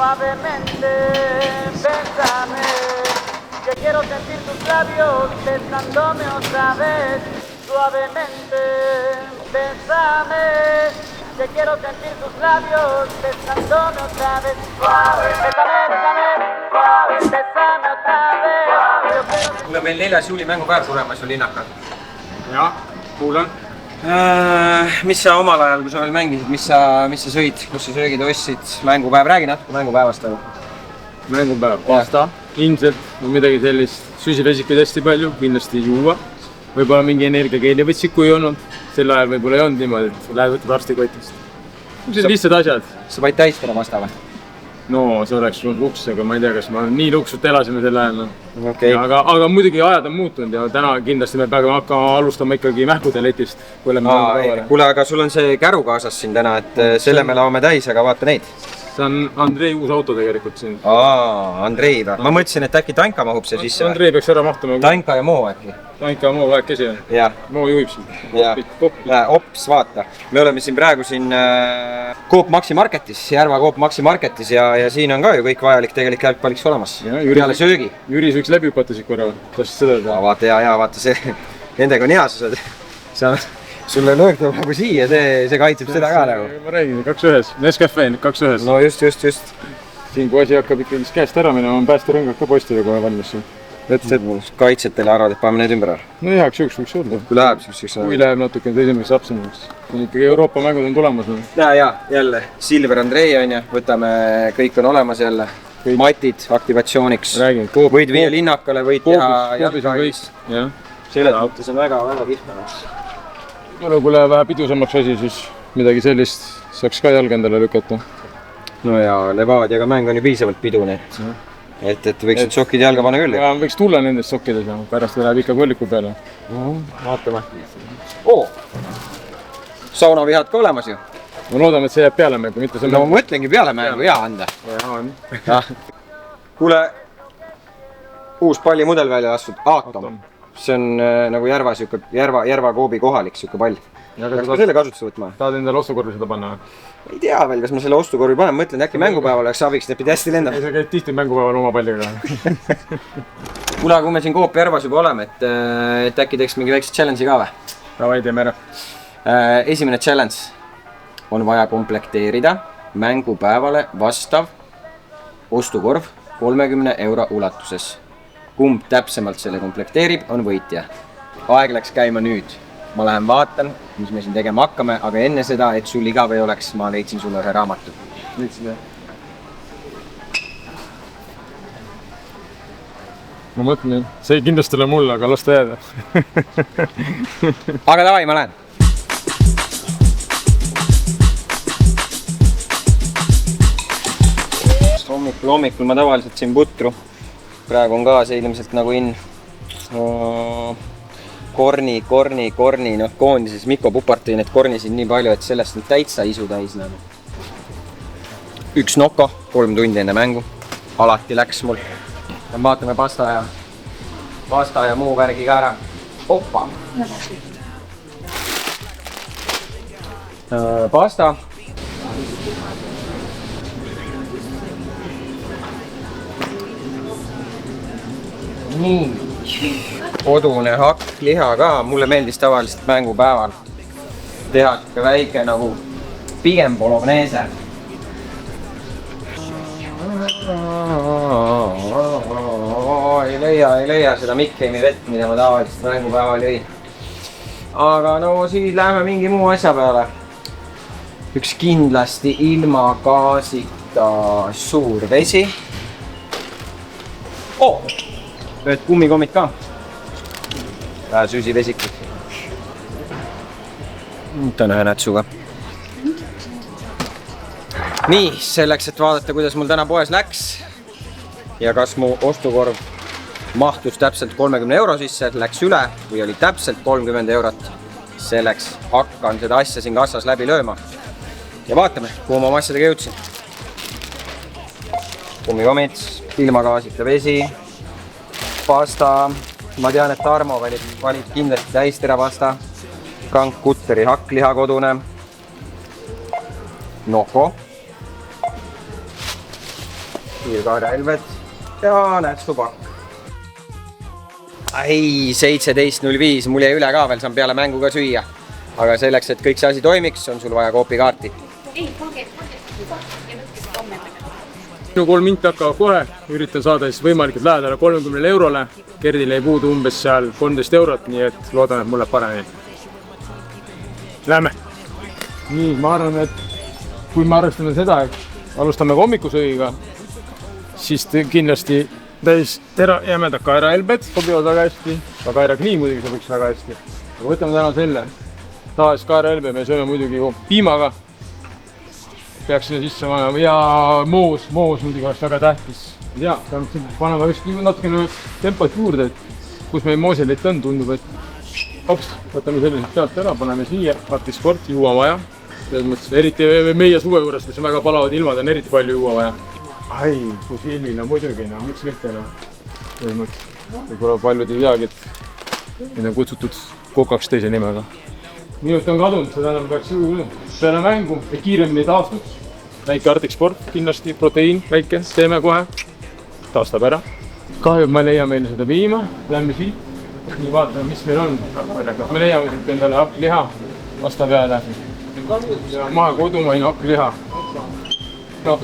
suavemente, bésame, que quiero sentir tus labios besándome otra vez, suavemente, bésame, que quiero sentir tus labios besándome otra vez, suave, bésame, bésame, suave, bésame otra vez. Mul on meil 4. juuli mängupäev tulemas ju linnakal. Jah, kuulan. Mis sa omal ajal, kui sa veel mängisid, mis sa sõid, kus sa söögid ostsid? Mängupäev, räägi natuke mängupäevast nagu. Mängupäev, pasta, ilmselt midagi sellist, süsivesikuid hästi palju, kindlasti juua. Võib-olla mingi energiakeelivõtsik, kui ei olnud. Sel ajal võib-olla ei olnud niimoodi, et lähed võtad arstikotist. Need lihtsad asjad. Sa panid täis täna pasta või? No, see oleks luks, aga ma ei tea, kas ma nii luksut elasime sel ajal. Okay. Aga muidugi ajad on muutunud ja täna kindlasti me peame hakkama alustama ikkagi mähkudeletist. Kuule, aga sul on see käru kaasas siin täna, et selle me laome täis, aga vaata neid. See on Andrei uus auto tegelikult siin. Andrei või? Ma mõtlesin, et äkki Tanka mahub see sisse. Andrei peaks ära mahtuma. Tanka ja Moo äkki. Tanka ja Moo vähekesi on. Moo juhib siin. Ops, vaata. Me oleme siin praegu Coop Maxi Marketis, Järva Coop Maxi Marketis ja siin on ka ju kõik vajalik tegelikult jalgpalliks olemas. Peale söögi. Jüris võiks läbi hüpata siit korra. Vaata see, nendega on hea, sa sulle löök tuleb nagu siia, see kaitseb seda ka nagu. Ma räägin, 2-1, Nescafe 2-1. No just. Siin kui asi hakkab ikkagi käest ära minema, on päästerõngad ka postida kohe valmis. Kaitsetele arvad, et paneme need ümber ära? No heaks juhuks võiks olla. Kui läheb, siis kui läheb natuke teisemaks apsemaks. Ikkagi Euroopa mängud on tulemas. Ja, jälle. Silver Andrei on ja võtame, kõik on olemas jälle. Matid aktivatsiooniks. Võid viia linnakale, võid teha jalgpallis. Selles mõttes on väga kihvt. Kui läheb vähe pidusemaks asi, siis midagi sellist saaks ka jalg endale lükata. No ja Levadiaga mäng on ju piisavalt pidune, et võiksid sokid jalga panna küll. Võiks tulla nendest sokkides, pärast läheb ikka kõlliku peale. Vaatame. Saunavihad ka olemas ju. Ma loodame, et see jääb peale mängu, mitte see mängu. No ma mõtlengi peale mängu, hea anda. Kuule, uus pallimudel välja lastud, Aatom. See on nagu Järva Koobi kohalik siuke pall. Kas ma selle kasutusse võtma? Tahad endale ostukorvi seda panna? Ei tea veel, kas ma selle ostukorvi panen, mõtlen, äkki mängupäeval oleks abiks, need pidi hästi lendama. Sa käid tihti mängupäeval oma palliga. Kuule, kui me siin Coop Järvas juba oleme, et äkki teeks mingi väikse challenge'i ka või? Davai, teeme ära. Esimene challenge on vaja komplekteerida mängupäevale vastav ostukorv 30 € ulatuses. Kumb täpsemalt selle komplekteerib, on võitja. Aeg läks käima nüüd. Ma lähen vaatan, mis me siin tegema hakkame, aga enne seda, et sul igav ei oleks, ma leidsin sulle ühe raamatu. Leidsid jah? Ma mõtlen, see ei kindlasti ole mulle, aga las ta jääda. Aga davai, ma lähen. Hommikul ma tavaliselt siin putru. Praegu on ka see ilmselt nagu korni, koondises Mikko Pupart tõi need korni siin nii palju, et sellest on täitsa isu täis nagu. Üks noko, 3 tundi enne mängu. Alati läks mul. Vaatame pasta ja muu värgi ka ära. Oppa! Pasta. Nii. Kodune hakkliha ka, mulle meeldis tavaliselt mängupäeval teha väike nagu pigem bolognese. Ei leia seda Mikkeimi vett, mida ma tavaliselt mängupäeval jõin. Aga no siis läheme mingi muu asja peale. Üks kindlasti ilma gaasita suur vesi. Ühed kummikommid ka. Vähe süsivesikud. Võtan ühe nätsuga. Nii, selleks, et vaadata, kuidas mul täna poes läks ja kas mu ostukorv mahtus täpselt 30 € sisse, läks üle või oli täpselt 30 €. Selleks hakkan seda asja siin kassas läbi lööma. Ja vaatame, kuhu ma oma asjadega jõudsin. Kummikommid, ilmagaasita vesi, pasta. Ma tean, et Tarmo valib kindlasti täisterapasta. Frank Kutteri hakkliha kodune. Noko. kiirkaarjahelbed ja nätsupakk. Ai, 17.05, mul jäi üle ka veel, saan peale mängu ka süüa. Aga selleks, et kõik see asi toimiks, on sul vaja koopikaarti. Minu 3 minti hakkavad kohe, üritan saada siis võimalikult lähedale 30 eurole. Gerdil ei puudu umbes seal 13 eurot, nii et loodan, et mul läheb paremini. Lähme! Nii, ma arvan, et kui me arvestame seda, et alustame hommikusöögiga, siis kindlasti täis jämedad kaerahelbed sobivad väga hästi. Ka kaerakniim muidugi sobiks väga hästi. Aga võtame täna selle tavalist kaerahelbe, me sööme muidugi piimaga. Peaks sinna sisse panema ja moos muidugi oleks väga tähtis. Ja, paneme just natukene tempot juurde, et kus meil mooselitt on, tundub, et hops, võtame sellised pealt ära, paneme siia, Artisport, juua vaja. Selles mõttes, eriti meie suve juures, mis on väga palavad ilmad, on eriti palju juua vaja. Ai, kui silmina muidugi, no miks mitte, no. Selles mõttes, võib-olla paljud ei teagi, et need on kutsutud kokaks teise nimega. Minut on kadunud, seda enam peaks peale mängu ja kiiremini taastuks. Väike Artisport, kindlasti proteiin, väike, teeme kohe. Taastab ära. Kahju, ma leian meile seda piima, lähme siit. Nii vaatame, mis meil on. Me leiame siit endale hakkliha vasta peale. Ja mahe kodumaine hakkliha. No,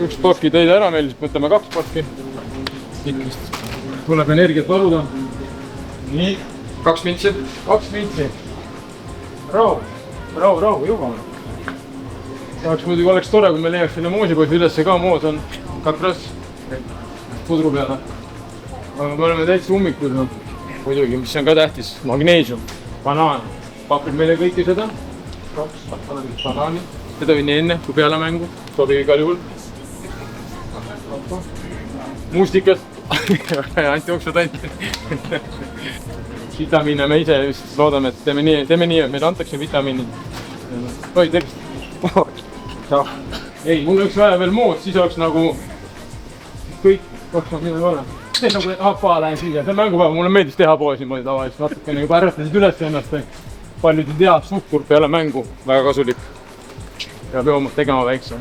üks pakki tõid ära meil, siis võtame 2 pakki. Tuleb energiat varuda. Nii. 2 mintsi. 2 mintsi. Rahu, jõuame. Muidugi oleks tore, kui me leiaks selle moosipoisi ülesse ka, moos on kakras pudru peale. Aga me oleme täitsa ummikus, muidugi, mis on ka tähtis, magneesium, banaan. Pakub meile kõiki seda. 2 banaani. Seda või nii enne, kui peale mängu, sobib igal juhul. Muustikas, antioksodant. Vitamiine me ise just loodame, et teeme nii, et meile antakse vitamiinid. Oi, tervist. Ei, mul oleks vaja veel mood, siis oleks nagu kõik, midagi ole. See nagu hapaa lähen siia, see on mängupäev, mulle meeldis teha poes niimoodi tavaliselt, natukene juba äratasid üles ennast. Paljud ei tea, suhkur peale mängu, väga kasulik. Ja peame tegema väikse.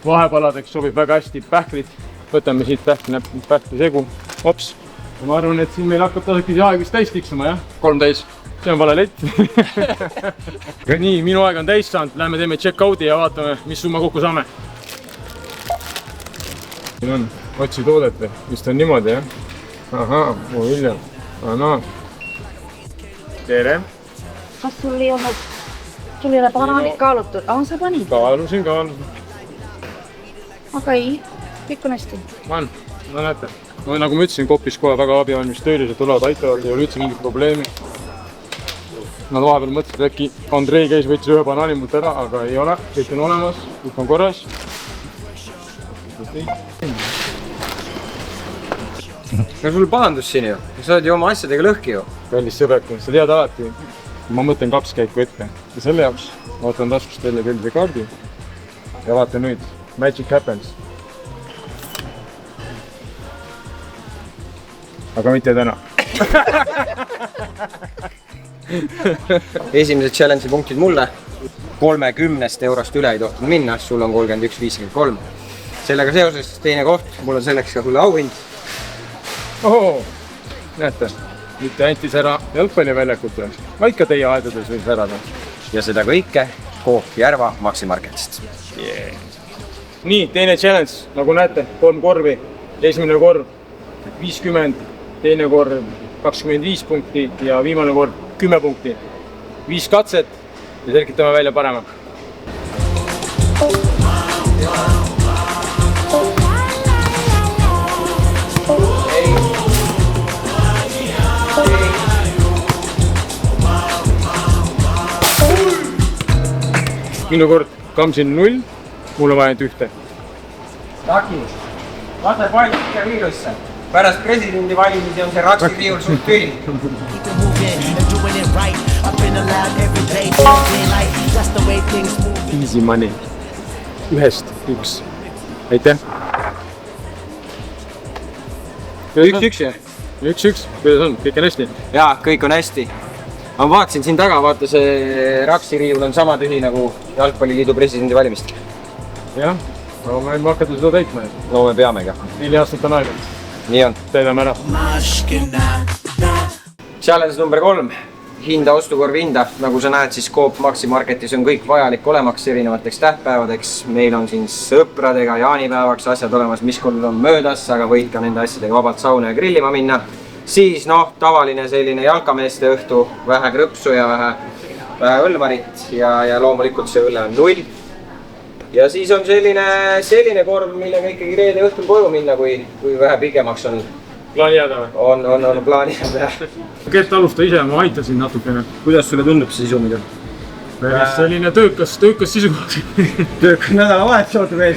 Vahepaladeks sobib väga hästi pähklid. Võtame siit pähkli segu. Ops. Ma arvan, et siin meil hakkab tasakesi aeg vist täis tiksuma, jah? 3 täis. See on vale lett. Nii, minu aeg on täis saanud. Lähme teeme check-out'i ja vaatame, mis summa kokku saame. Siin on otsi toodete. Vist on niimoodi, jah? Ahaa, mu Vilja. Anna. Tere. Kas sul ei ole banaanid kaalutud? Sa panid? Kaalusin. Aga ei, kõik on hästi. No näete. No, nagu ma ütlesin, Kopis kohe väga abivalmis töölised tulevad, aitavad, ei ole üldse mingit probleemi. Nad vahepeal mõtlesid, äkki Andrei käis võttis ühe banaani mult ära, aga ei ole. Kõik on olemas, kõik on korras. No sul pahandus siin ju, sa oled ju oma asjadega lõhki ju. Kallis sõbrak, sa tead alati, ma mõtlen 2 käiku ette. Ja selle jaoks vaatan taskust teile sellise kaardi ja vaata nüüd, magic happens. Aga mitte täna. Esimesed challenge'i punktid mulle. 30 eurost üle ei tohtinud minna, sul on 31,53. Sellega seoses teine koht, mul on selleks ka sulle auhind. Ohoo, näete, mitte antis ära jalgpalliväljakut, vaid ka teie aedades võib särada. Ja seda kõike Coop Järva Maximarketist. Yeah. Nii, teine challenge, nagu näete, 3 korvi. Esimene korv 50, teine korv 25 punkti ja viimane korv 10 punkti. 5 katset ja selgitame välja parema. Minu kord kamsin 0, mul on vaja ainult 1. Taki, lase pall ikka viirusse. Pärast presidendi valimisi on see raksiriiul suht tüli. Easy money. 1-1. Aitäh. 1-1 jah? 1-1, kuidas on? Kõik on hästi? Jaa, kõik on hästi. Ma vaatasin siin taga, vaata see raksiriiul on sama tühi nagu Jalgpalliliidu presidendi valimist. Jah, no me võime hakata seda täitma. no me peamegi. 4 aastat on aega. nii on. Täidame ära. Challenge number 3. Hinda ostukorvi hinda. Nagu sa näed, siis Coop Maxi Marketis on kõik vajalik olemaks erinevateks tähtpäevadeks. Meil on siin sõpradega jaanipäevaks asjad olemas, mis küll on möödas, aga võid ka nende asjadega vabalt sauna ja grillima minna. Siis noh, tavaline selline jalkameeste õhtu, vähe krõpsu ja vähe õlmarit ja loomulikult see õlle on 0. Ja siis on selline korv, millega ikkagi reede õhtul koju minna, kui vähe pikemaks on. Plaani jääda või? On plaani jääda. Kert, alusta ise, ma aitasin natukene. Kuidas sulle tundub see sisu muidu? Selline töökas sisu. Töökas nädalavahetus ootab ees.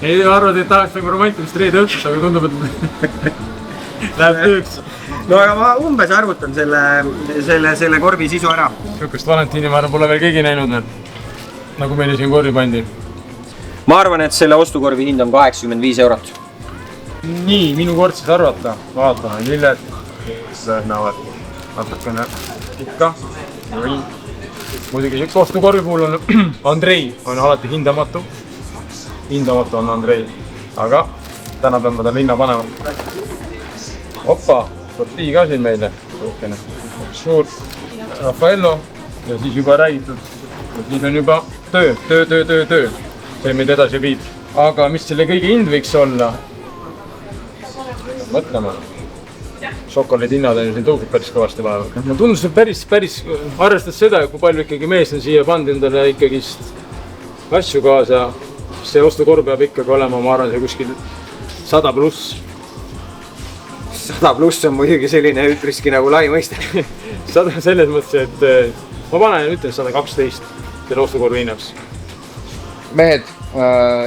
Ei arvad, et tahaks nagu romantilist reede õhtust, aga tundub, et läheb tööks. No aga ma umbes arvutan selle korvi sisu ära. Sihukest Valentiini ma arvan pole veel keegi näinud, nagu meile siin korvi pandi. Ma arvan, et selle ostukorvi hind on 85 eurot. Nii, minu kord siis arvata. Vaatame, lilled. Näevad natukene ikka. Muidugi üks ostukorvi puhul on Andrei on alati hindamatu. Hindamatu on Andrei. Aga täna peame ta linna panema. Hoppa, sortii ka siin meile. Suur Raffaello ja siis juba räägitud. Siis on juba töö. See meid edasi viib. Aga mis selle kõige hind võiks olla? Mõtlema. Šokolaadi hinnad on siin tõusnud päris kõvasti vaeva. Ma tundus, et päris arvestades seda, kui palju ikkagi mees on siia pannud endale ikkagi asju kaasa. See ostukorv peab ikkagi olema, ma arvan, see kuskil 100+. 100+ on muidugi selline üpriski nagu lai mõiste. 100 selles mõttes, et ma panen 112 selle ostukorvi hinnaks. Mehed,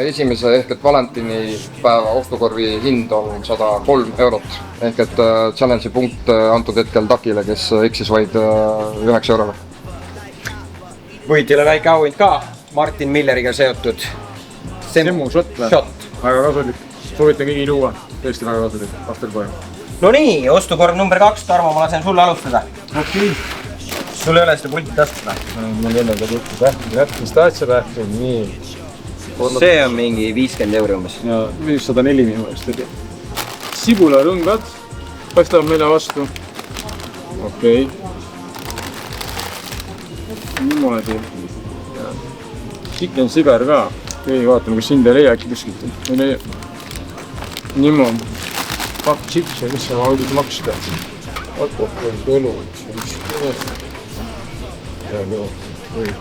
esimese ehk et Valentini päeva ostukorvi hind on 103 eurot. Ehk et challenge'i punkt antud hetkel Takile, kes eksis vaid 9 euroga. Võitjale väike auhind ka, Martin Milleriga seotud. Semmu šott või? Šott. Väga kasulik. Soovitan kõigi juua. Tõesti väga kasulik. Lastel poja. No nii, ostukorv number 2. Tarmo, ma lasen sulle alustada. Okei. Sul ei ole seda pulti tastada? Mul ei ole seda pulti tähti. Mis tahtsa tähti? Nii. See on mingi 50 euro umbes. Ja 104 minu eest. Sibularõngad paistavad meile vastu. Okei. Niimoodi. Chicken siber ka. Okei, vaatame, kas sind ei leia äkki kuskilt. Ei leia. Niimoodi. Pakk chips ja mis see audid maksta. Alkohol, kõlu.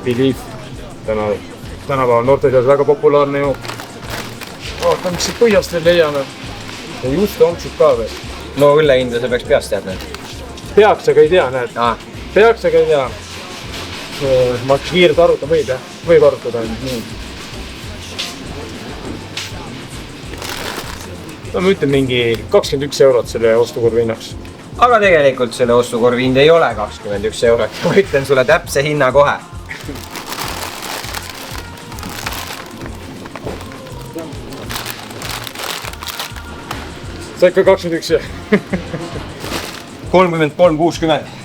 Belief. Tänapäeval noorte seas väga populaarne ju. Vaatame, mis siit põhjast veel leiame. Ja just onksud ka veel. No õlle hinda sa peaks peast teadma. Peaks, aga ei tea, näed. Peaks, aga ei tea. Ma hakkas kiirelt arvuta, võib arvutada. No ma ütlen mingi 21 eurot selle ostukorvi hinnaks. Aga tegelikult selle ostukorvi hind ei ole 21 eurot. Ma ütlen sulle täpse hinna kohe. Sa ikka 21 jah? 33,60.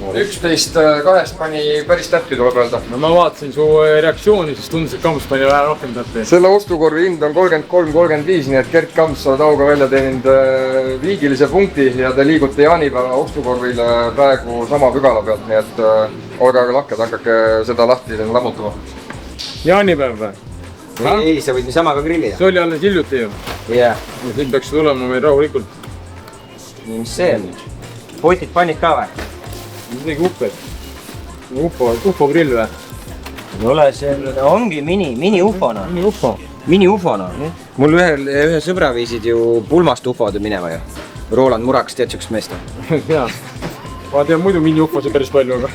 11 kahest pani päris täppi, tuleb öelda. No ma vaatasin su reaktsiooni, siis tundus, et Kamps pani vähe rohkem täppi. Selle ostukorvi hind on 33,35, nii et Gert Kamps oled auga välja teinud viigilise punkti ja te liigute jaanipäeva ostukorvile praegu sama pügala pealt, nii et olge aga lahked, hakake seda lahti lammutama. Jaanipäev või? Ei, sa võid niisama ka grillida. See oli alles hiljuti ju. Jah. Ja siin peaks tulema meil rahulikult. Mis see on nüüd? Potid pannid ka või? Midagi upped. Ufo grill või? Ei ole, see ongi mini-ufona. Mini-ufona. Mul ühe sõbra viisid ju pulmast ufod minema ju. Roland Muraks, tead sükst meest? Jaa. Ma tean muidu mini-ufosid päris palju, aga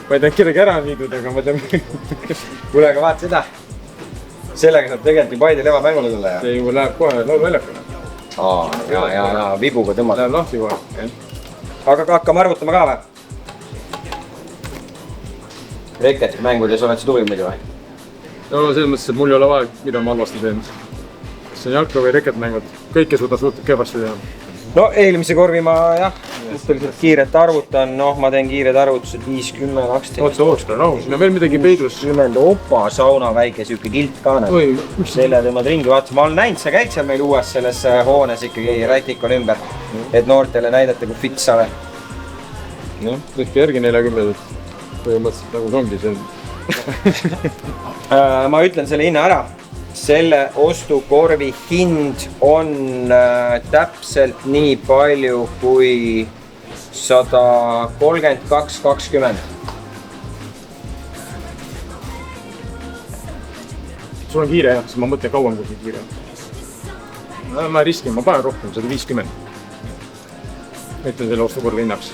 ma ei tean kedagi ära viidud, aga ma tean. Kuule, aga vaata seda. Sellega saab tegelikult Paide leva mängule tulla. See juba läheb kohe laulväljakule. Ja, vibuga tõmmata. Läheb lahti kohe. Aga hakkame arvutama ka või? Reket mängudes oled sa tubli muidu või? No selles mõttes, et mul ei ole vaja, mida ma halvasti teen. Kas see on jalka või reket mängud? Kõike suudan kehvasti teha. No eelmise korvi ma jah, kiirelt arvutan, noh, ma teen kiired arvutused 5, 10, 12. Oota, rahu, siin on veel midagi peidus. 10, opa, sauna väike siuke kilt ka. Selle tõmbad ringi, vaata, ma olen näinud, sa käid seal meil uues selles hoones ikkagi rätikul ümber, et noortele näidata, kui fit sa oled. Noh, tehke järgi 40, põhimõtteliselt nagu see ongi see. Ma ütlen selle hinna ära. Selle ostukorvi hind on täpselt nii palju kui 132,20. Sul on kiire jah, siis ma mõtlen kauem kui kiire. Ma riskin, ma panen rohkem, 150. Ütlen selle ostukorvi hinnaks.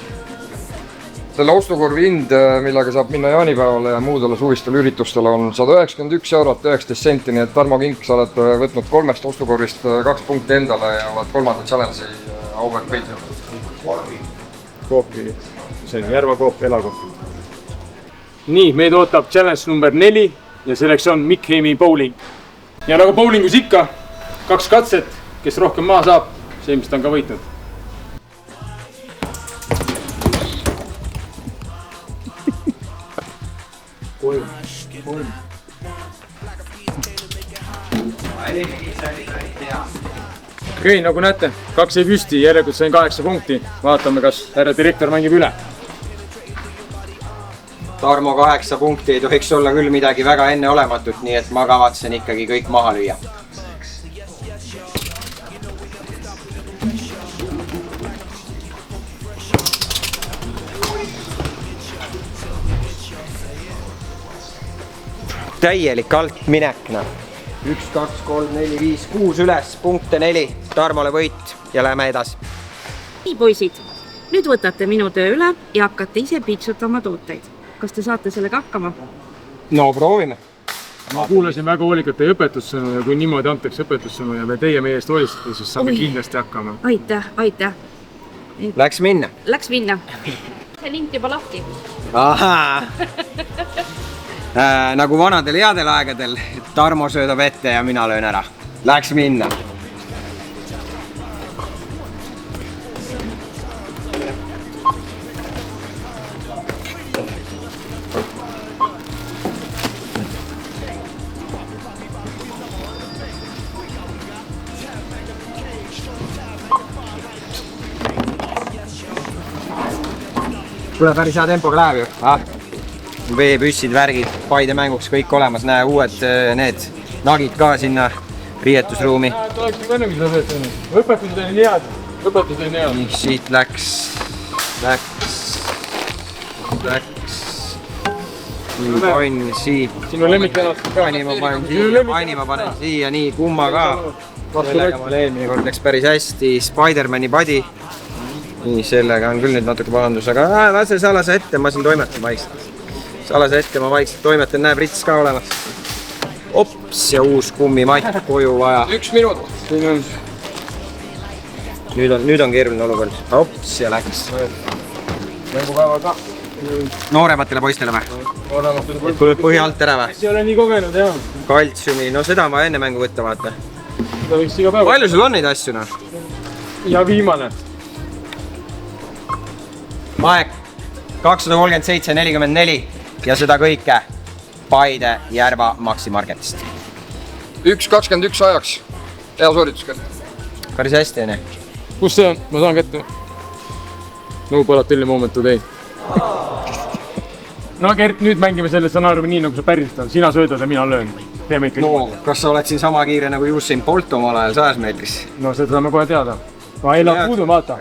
Selle ostukorvi hind, millega saab minna jaanipäevale ja muudele suvistele üritustele on 191 eurot 19 senti, nii et Tarmo Kink, sa oled võtnud 3 ostukorvist 2 punkti endale ja oled 3. challenge'i auväärt võitnud. Koopi, see on Järva koop, elakoop. Nii, meid ootab challenge number 4 ja selleks on Mikk Heimi bowling. Ja nagu bowlingus ikka, 2 katset, kes rohkem maa saab, see ilmselt on ka võitnud. Okei, nagu näete, 2 jäi püsti, järelikult sain 8 punkti. Vaatame, kas härra direktor mängib üle. Tarmo 8 punkti ei tohiks olla küll midagi väga enneolematut, nii et ma kavatsen ikkagi kõik maha lüüa. Täielik altminekna. 1, 2, 3, 4, 5, 6 üles, punkte 4, Tarmole võit ja lähme edasi. Nii poisid, nüüd võtate minu töö üle ja hakkate ise piiksutama tooteid. Kas te saate sellega hakkama? No proovime. Ma kuulasin väga hoolikalt teie õpetussõnu ja kui niimoodi antakse õpetussõnu ja teie meie eest hoolistate, siis saame kindlasti hakkama. Aitäh. Läks minna. Läks minna. See lint juba lahti. Ahaa. Nagu vanadel headel aegadel, Tarmo söödab ette ja mina löön ära. Läks minna. Kuule, päris hea tempoga läheb ju. Veepüssid, värgid, Paide mänguks kõik olemas, näe uued need nagid ka sinna riietusruumi. Õpetused on head. Nii, siit läks. Pann siit. Sinu lemmiktenad ka. Panni ma panen siia, nii kumma ka. Sellega ma eelmine kord läks päris hästi. Spider-Mani padi. Nii, sellega on küll nüüd natuke pahandus, aga lase salase ette, ma siin toimetan vaikselt. Salase ette ma vaikselt toimetan, näeb rits ka olemas. Ops ja uus kummimatt koju vaja. 1 minut. Nüüd on keeruline olukord. Ops ja läks. Mängupäeval ka. Noorematele poistele või? Kui põhi alt ära või? See ei ole nii kogenud, jah. Kaltsiumi, no seda ma enne mängu võtta vaata. Seda võiks iga päev. Palju sul on neid asju noh? Ja viimane. Aeg 237,44 ja seda kõike Paide Järva Maximarketist. 1.21 ajaks. Hea sooritus kätte. Päris hästi, enne. Kus see on? Ma saan kätte. No pole telli moment today. No Gert, nüüd mängime selle stsenaariumi nii, nagu sa päriselt on. Sina söödad ja mina löön. Teeme ikka. No, kas sa oled siin sama kiire nagu Usain Bolt omal ajal 100 meetris? No seda saame kohe teada. Ma ei laad puudu, vaata.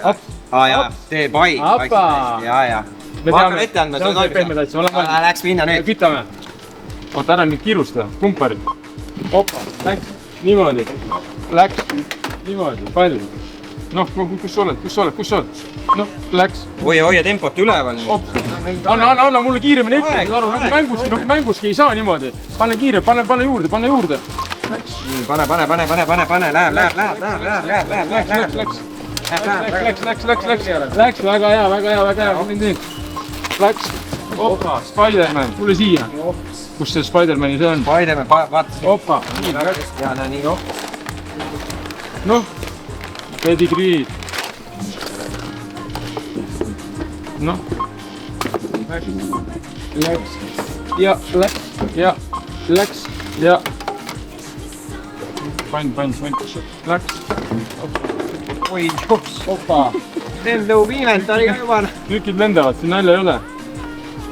Jaa, tee pai. Jaa. Me ma hakkan ette andma, see pehmed asju. Läks minna nüüd. Kütame. Oota, ära nüüd kiirustada. Kumpari. Opa, läks. Niimoodi. Läks. Niimoodi. Palju. Noh, kus sa oled? Noh, läks. Hoia tempot üleval. Anna mulle kiiremini ette. Mänguski ei saa niimoodi. Pane kiire, pane juurde. Pane. Läks, väga hea. Läks. Opa, Spider-Man, tule siia. Kus see Spider-Mani see on? Spider-Man, vaata. Opa. Ja, nii. Noh, pedigriid. noh. Läks ja läks ja läks ja. Pann, läks. oi, opa. Lendub inventariga juba. Tükid lendavad, siin nalja ei ole.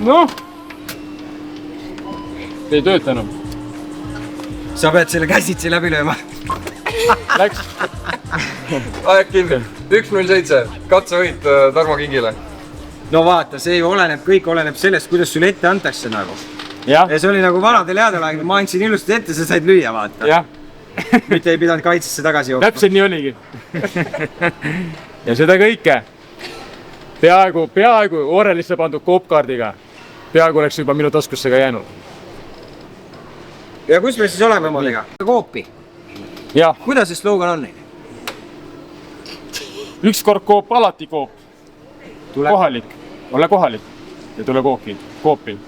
Noh. Ei tööta enam. Sa pead selle käsitsi läbi lööma. Läks. Aeg kinni. 1.07. Katsevõit Tarmo Kingile. No vaata, see ju oleneb, kõik oleneb sellest, kuidas sulle ette antakse nagu. Jah. Ja see oli nagu vanadel headel aegadel, ma andsin ilusti ette, sa said lüüa, vaata. Jah. Mitte ei pidanud kaitsesse tagasi jooksma. Täpselt nii oligi. Ja seda kõike peaaegu Orelisse pandud koopkaardiga. Peaaegu oleks juba minu taskusse ka jäänud. Ja kus me siis oleme omadega? Koopi. Jah. Kuidas see slogan on? Ükskord koop, alati koop. Kohalik. Ole kohalik. Ja tule koopi.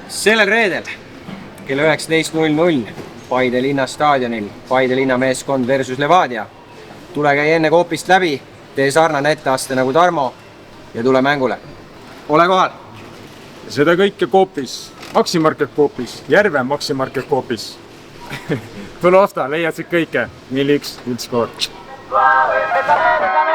Sellel reedel kella 19.00 Paide linna staadionil Paide linna meeskond versus Levadia. Tule käi enne koopist läbi, tee sarnane etteaste nagu Tarmo ja tule mängule. Ole kohal! Seda kõike koopis. Maximarket koopis. Järve Maximarket koopis. Tule osta, leiad siit kõike. 4-1, 1 skoor. Bésame, bésame.